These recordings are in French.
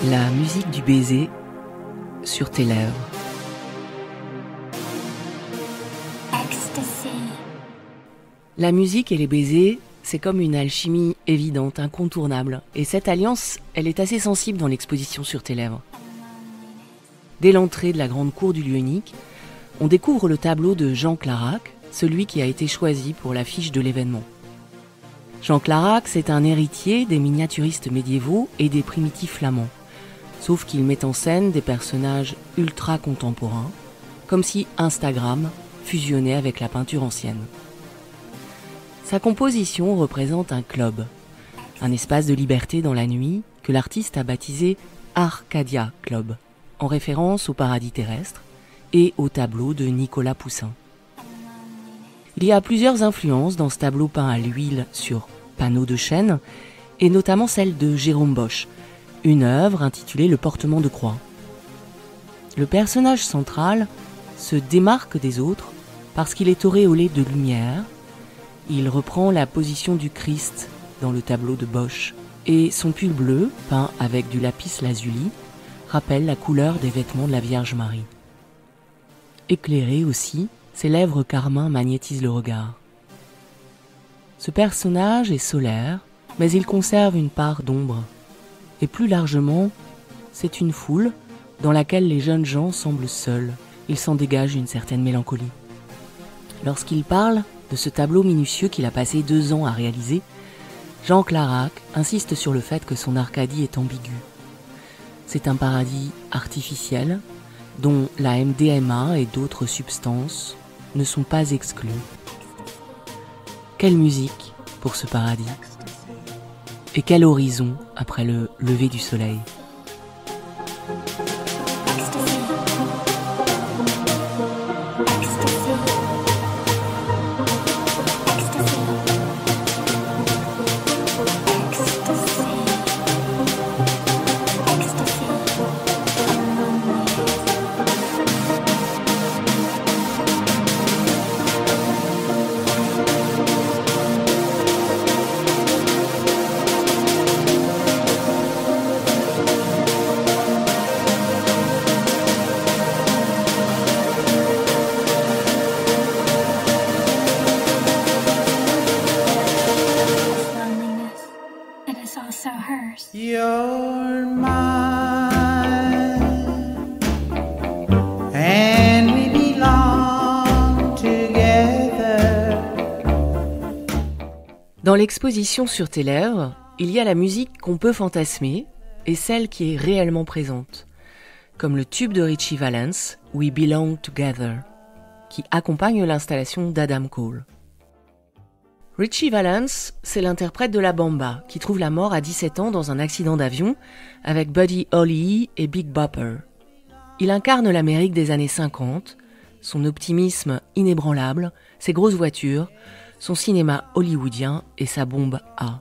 La musique du baiser sur tes lèvres. Ecstasy. La musique et les baisers, c'est comme une alchimie évidente, incontournable. Et cette alliance, elle est assez sensible dans l'exposition sur tes lèvres. Dès l'entrée de la grande cour du lieu unique, on découvre le tableau de Jean Clarac, celui qui a été choisi pour l'affiche de l'événement. Jean Clarac, c'est un héritier des miniaturistes médiévaux et des primitifs flamands. Sauf qu'il met en scène des personnages ultra contemporains, comme si Instagram fusionnait avec la peinture ancienne. Sa composition représente un club, un espace de liberté dans la nuit que l'artiste a baptisé Arcadia Club, en référence au paradis terrestre et au tableau de Nicolas Poussin. Il y a plusieurs influences dans ce tableau peint à l'huile sur panneaux de chêne, et notamment celle de Jérôme Bosch, une œuvre intitulée Le portement de croix. Le personnage central se démarque des autres parce qu'il est auréolé de lumière. Il reprend la position du Christ dans le tableau de Bosch, et son pull bleu, peint avec du lapis lazuli, rappelle la couleur des vêtements de la Vierge Marie. Éclairé aussi, ses lèvres carmin magnétisent le regard. Ce personnage est solaire, mais il conserve une part d'ombre. Et plus largement, c'est une foule dans laquelle les jeunes gens semblent seuls. Il s'en dégage une certaine mélancolie. Lorsqu'il parle de ce tableau minutieux qu'il a passé 2 ans à réaliser, Jean Clarac insiste sur le fait que son Arcadie est ambiguë. C'est un paradis artificiel dont la MDMA et d'autres substances ne sont pas exclues. Quelle musique pour ce paradis! Et quel horizon après le lever du soleil! You're mine, and we belong together. Dans l'exposition sur tes lèvres, il y a la musique qu'on peut fantasmer et celle qui est réellement présente, comme le tube de Ritchie Valens, We Belong Together, qui accompagne l'installation d'Adam Cole. Ritchie Valens, c'est l'interprète de la bamba, qui trouve la mort à 17 ans dans un accident d'avion avec Buddy Holly et Big Bopper. Il incarne l'Amérique des années 50, son optimisme inébranlable, ses grosses voitures, son cinéma hollywoodien et sa bombe A.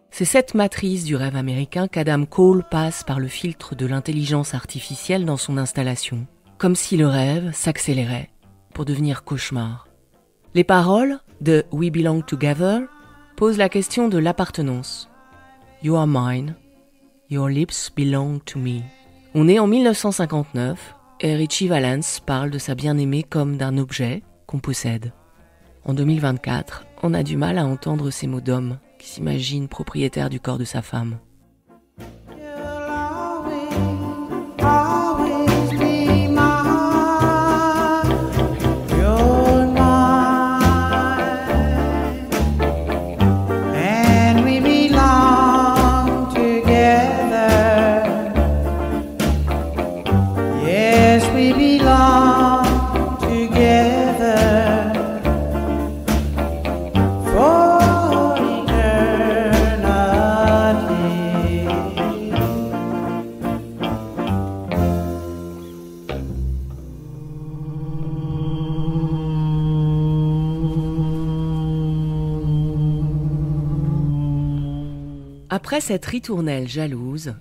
C'est cette matrice du rêve américain qu'Adam Cole passe par le filtre de l'intelligence artificielle dans son installation, comme si le rêve s'accélérait pour devenir cauchemar. Les paroles de We Belong Together posent la question de l'appartenance. You are mine, your lips belong to me. On est en 1959 et Ritchie Valens parle de sa bien-aimée comme d'un objet qu'on possède. En 2024, on a du mal à entendre ces mots d'homme qui s'imagine propriétaire du corps de sa femme. Après cette ritournelle jalouse,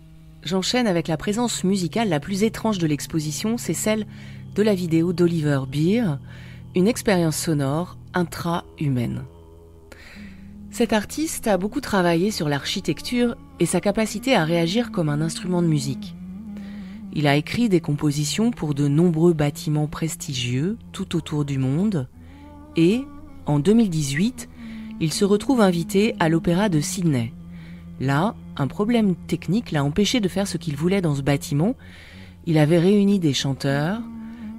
j'enchaîne avec la présence musicale la plus étrange de l'exposition, c'est celle de la vidéo d'Oliver Beer, une expérience sonore intra-humaine. Cet artiste a beaucoup travaillé sur l'architecture et sa capacité à réagir comme un instrument de musique. Il a écrit des compositions pour de nombreux bâtiments prestigieux tout autour du monde et, en 2018, il se retrouve invité à l'Opéra de Sydney. Là, un problème technique l'a empêché de faire ce qu'il voulait dans ce bâtiment. Il avait réuni des chanteurs,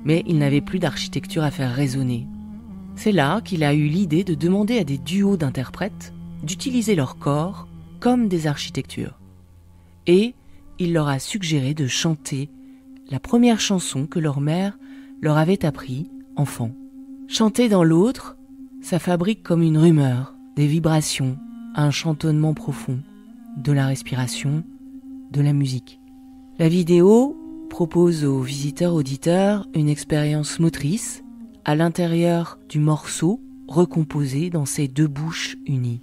mais il n'avait plus d'architecture à faire résonner. C'est là qu'il a eu l'idée de demander à des duos d'interprètes d'utiliser leur corps comme des architectures. Et il leur a suggéré de chanter la première chanson que leur mère leur avait appris, enfant. Chanter dans l'autre, ça fabrique comme une rumeur, des vibrations, un chantonnement profond, de la respiration, de la musique. La vidéo propose aux visiteurs-auditeurs une expérience motrice à l'intérieur du morceau recomposé dans ces deux bouches unies.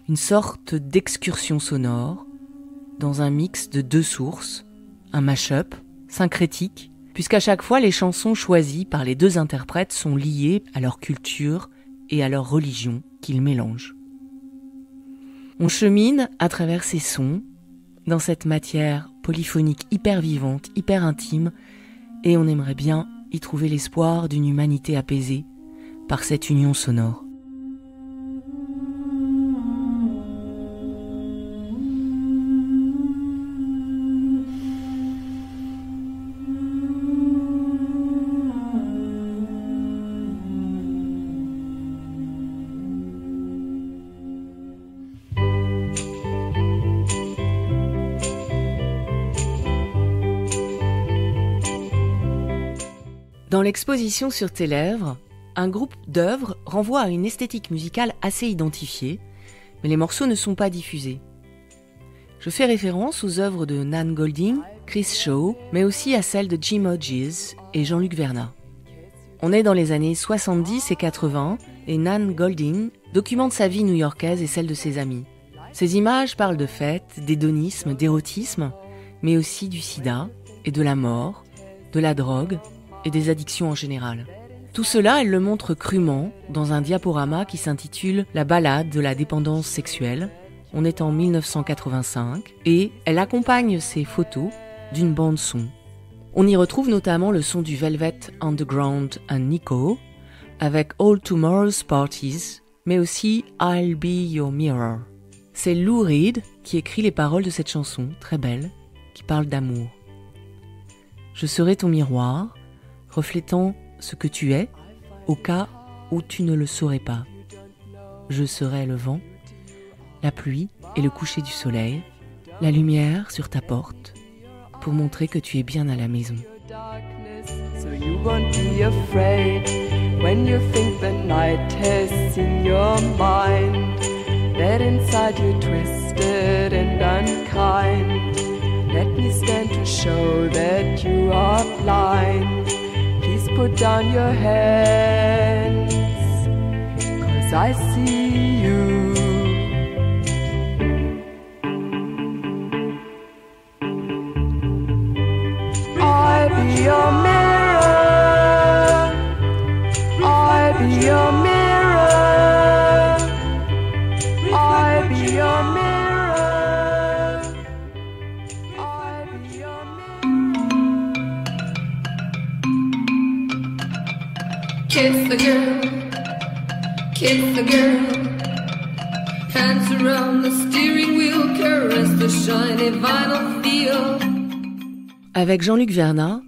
Une sorte d'excursion sonore dans un mix de deux sources, un mash-up syncrétique, puisqu'à chaque fois les chansons choisies par les deux interprètes sont liées à leur culture et à leur religion qu'ils mélangent. On chemine à travers ces sons, dans cette matière polyphonique hyper vivante, hyper intime, et on aimerait bien y trouver l'espoir d'une humanité apaisée par cette union sonore. Dans l'exposition Sur tes lèvres, un groupe d'œuvres renvoie à une esthétique musicale assez identifiée, mais les morceaux ne sont pas diffusés. Je fais référence aux œuvres de Nan Goldin, Chris Shaw, mais aussi à celles de Jim Hodges et Jean-Luc Vernat. On est dans les années 70 et 80 et Nan Goldin documente sa vie new-yorkaise et celle de ses amis. Ces images parlent de fêtes, d'hédonisme, d'érotisme, mais aussi du sida et de la mort, de la drogue et des addictions en général. Tout cela, elle le montre crûment dans un diaporama qui s'intitule « La ballade de la dépendance sexuelle ». On est en 1985 et elle accompagne ces photos d'une bande-son. On y retrouve notamment le son du Velvet Underground and Nico avec All Tomorrow's Parties, mais aussi I'll Be Your Mirror. C'est Lou Reed qui écrit les paroles de cette chanson, très belle, qui parle d'amour. Je serai ton miroir, reflétant ce que tu es, au cas où tu ne le saurais pas. Je serai le vent, la pluie et le coucher du soleil, la lumière sur ta porte, pour montrer que tu es bien à la maison. So you won't be afraid when you think the night is in your mind, that inside you're twisted and unkind. Let me stand to show that you are blind. Please put down your hands, 'cause I see you. I'll be your mirror, I'll be your mirror, I'll be your mirror, I'll be your mirror. Kiss the girl, kiss the girl. Hands around the steering wheel, caress the shiny vinyl feel. Avec Jean-Luc Vernat,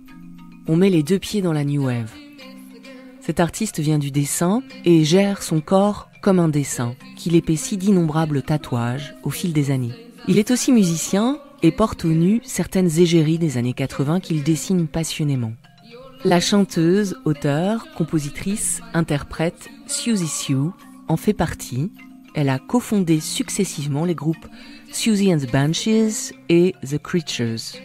on met les deux pieds dans la New Wave. Cet artiste vient du dessin et gère son corps comme un dessin, qu'il épaissit d'innombrables tatouages au fil des années. Il est aussi musicien et porte au nu certaines égéries des années 80 qu'il dessine passionnément. La chanteuse, auteure, compositrice, interprète Siouxsie Sioux en fait partie. Elle a cofondé successivement les groupes Siouxsie and the Banshees et The Creatures.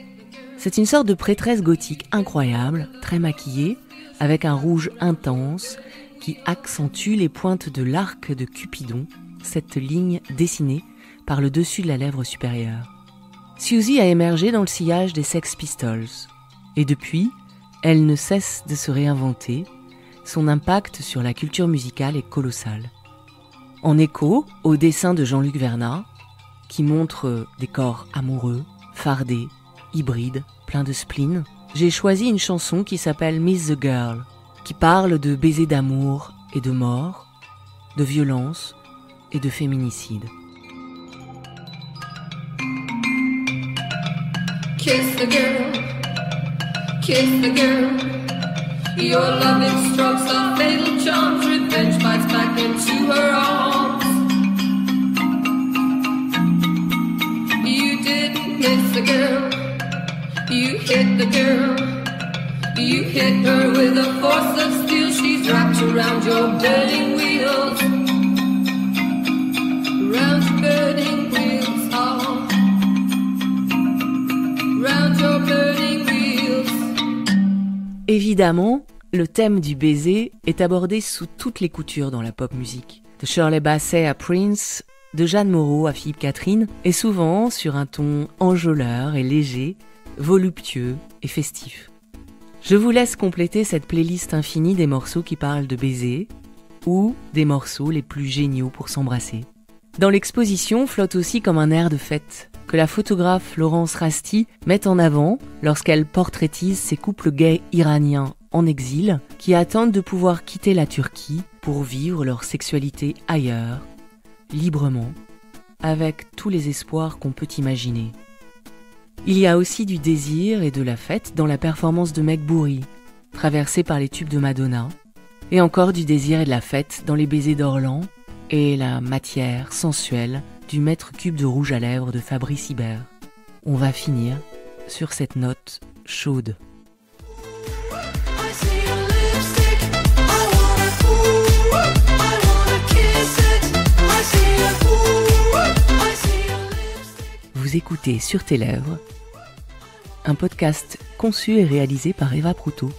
C'est une sorte de prêtresse gothique incroyable, très maquillée, avec un rouge intense qui accentue les pointes de l'arc de Cupidon, cette ligne dessinée par le dessus de la lèvre supérieure. Siouxsie a émergé dans le sillage des Sex Pistols. Et depuis, elle ne cesse de se réinventer. Son impact sur la culture musicale est colossal. En écho au dessin de Jean-Luc Vernat, qui montre des corps amoureux, fardés, hybrides, pleins de spleen, j'ai choisi une chanson qui s'appelle Miss the Girl, qui parle de baisers d'amour et de mort, de violence et de féminicide. Kiss the girl, kiss the girl. Your loving strokes are fatal charms. Revenge bites back into her arms. You didn't miss the girl, you hit the girl. You hit her with a force of steel. She's wrapped around your burning wheels. Around your burning wheels, oh. Around your burning wheels. Évidemment, le thème du baiser est abordé sous toutes les coutures dans la pop musique. De Shirley Bassey à Prince, de Jeanne Moreau à Philippe Catherine, et souvent sur un ton enjôleur et léger, voluptueux et festif. Je vous laisse compléter cette playlist infinie des morceaux qui parlent de baiser ou des morceaux les plus géniaux pour s'embrasser. Dans l'exposition flotte aussi comme un air de fête que la photographe Laurence Rasti met en avant lorsqu'elle portraitise ces couples gays iraniens en exil qui attendent de pouvoir quitter la Turquie pour vivre leur sexualité ailleurs, librement, avec tous les espoirs qu'on peut imaginer. Il y a aussi du désir et de la fête dans la performance de Meg Bouri, traversée par les tubes de Madonna, et encore du désir et de la fête dans les baisers d'Orlan et la matière sensuelle du mètre cube de rouge à lèvres de Fabrice Hibert. On va finir sur cette note chaude. Vous écoutez Sur tes lèvres, un podcast conçu et réalisé par Eva Proutot.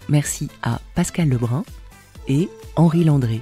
Merci à Pascal Lebrun et Henri Landré.